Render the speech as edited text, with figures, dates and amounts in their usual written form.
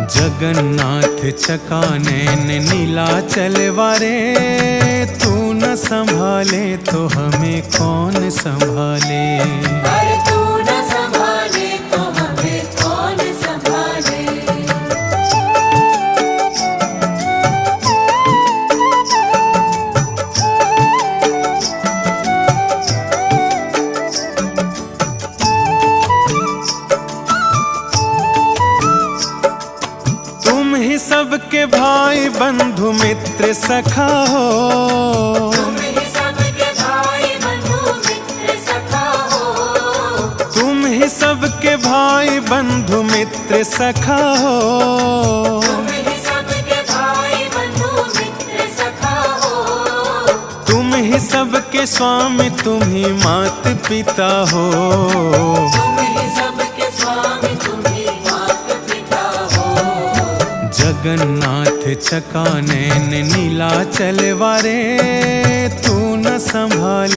जगन्नाथ चकानैन नीलाचल वारे, तू न संभाले तो हमें कौन संभाले। अरे तू न संभाले तो हमें कौन संभाले। तुम ही सबके भाई बंधु मित्र सखा हो, तुम ही सबके भाई बंधु मित्र सखा हो। तुम ही सबके भाई बंधु मित्र सखा हो। तुम ही सबके भाई बंधु मित्र सखा हो। तुम ही सबके स्वामी, तुम ही मात पिता हो। तुम ही सबके स्वामी, तुम ही मात पिता हो। जगन्नाथ चकानैन नीलाचल वारे, तू न संभाले।